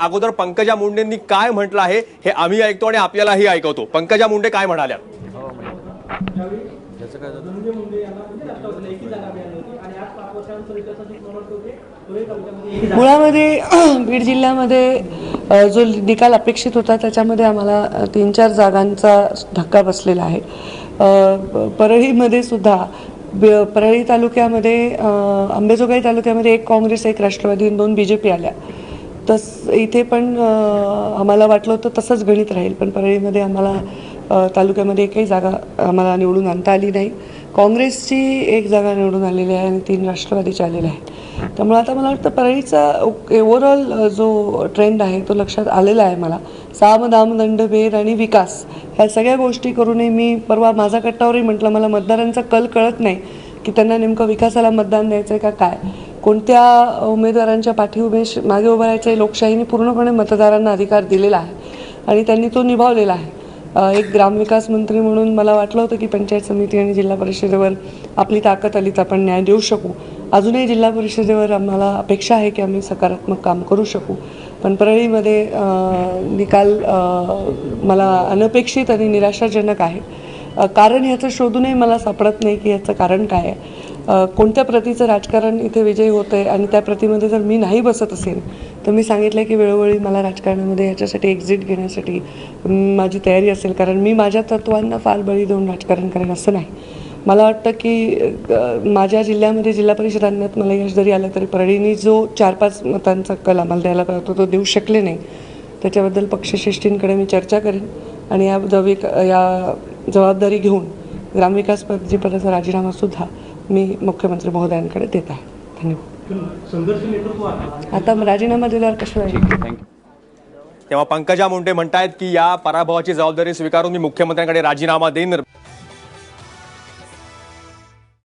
अगोदर पंकजा मुंडेंनी काय म्हटलं आहे हे आम्ही ऐकतो आणि आपल्यालाही ऐकवतो। पंकजा मुंडे काय म्हणाल्या? मुळामध्ये बीड जिल्ह्यामध्ये जो निकाल अपेक्षित होता त्याच्यामध्ये आम्हाला 3-4 जागांचा धक्का बसलेला आहे। परळीमध्ये सुद्धा परळी तालुक्यामध्ये अंबेजोगाई तालुक्यामध्ये एक काँग्रेस, एक राष्ट्रवादी, 2 बीजेपी आल्या। इथे पण आम्हाला वाटलं होतं तसंच गणित राहील, पण परळीमध्ये आम्हाला तालुक्यामध्ये एकही जागा आम्हाला निवडून आणता आली नाही। काँग्रेसची 1 जागा निवडून आलेली आहे आणि 3 राष्ट्रवादीचे आलेले आहेत। त्यामुळे आता मला वाटतं परळीचा ओव्हरऑल जो ट्रेंड आहे तो लक्षात आलेला आहे मला। साम दाम दंड भेद आणि विकास ह्या सगळ्या गोष्टी करूनही मी परवा माझा कट्टावरही म्हटलं, मला मतदारांचा कल कळत नाही की त्यांना नेमकं विकासाला मतदान द्यायचं आहे का काय, कोणत्या उमेदवारांच्या पाठी मागे उभं राहायचं। लोकशाहीने पूर्णपणे मतदारांना अधिकार दिलेला आहे आणि त्यांनी तो निभावलेला आहे। एक ग्रामविकास मंत्री म्हणून मला वाटलं होतं की पंचायत समिती आणि जिल्हा परिषदेवर आपली ताकद आली तर आपण न्याय देऊ शकू। अजूनही जिल्हा परिषदेवर आम्हाला अपेक्षा आहे की आम्ही सकारात्मक काम करू शकू, पण परळीमध्ये निकाल मला अनपेक्षित आणि निराशाजनक आहे। कारण याचं शोधूनही मला सापडत नाही की याचं कारण काय आहे। कोणत्या प्रतीचं राजकारण इथे विजयी होतं आहे आणि त्या प्रतीमध्ये जर मी नाही बसत असेल तर मी सांगितलं की वेळोवेळी मला राजकारणामध्ये याच्यासाठी एक्झिट घेण्यासाठी माझी तयारी असेल, कारण मी माझ्या तत्त्वांना फार बळी देऊन राजकारण करेन असं नाही। मला वाटतं की माझ्या जिल्ह्यामध्ये जिल्हा परिषद आणण्यात मला यश जरी आलं तरी परळीने जो 4-5 मतांचा कल आम्हाला द्यायला पाहिजे तो देऊ शकले नाही। त्याच्याबद्दल पक्षश्रेष्ठींकडे मी चर्चा करेन आणि या जबाबदारी घेऊन ग्रामविकास पदाचा राजीनामासुद्धा मी मुख्यमंत्री महोदयांकडे देत आहे। धन्यवाद। आता राजीनामा दिल्यावर कसं आहे? तेव्हा पंकजा मुंडे म्हणतायत की या पराभवाची जबाबदारी स्वीकारून मी मुख्यमंत्र्यांकडे राजीनामा देईन।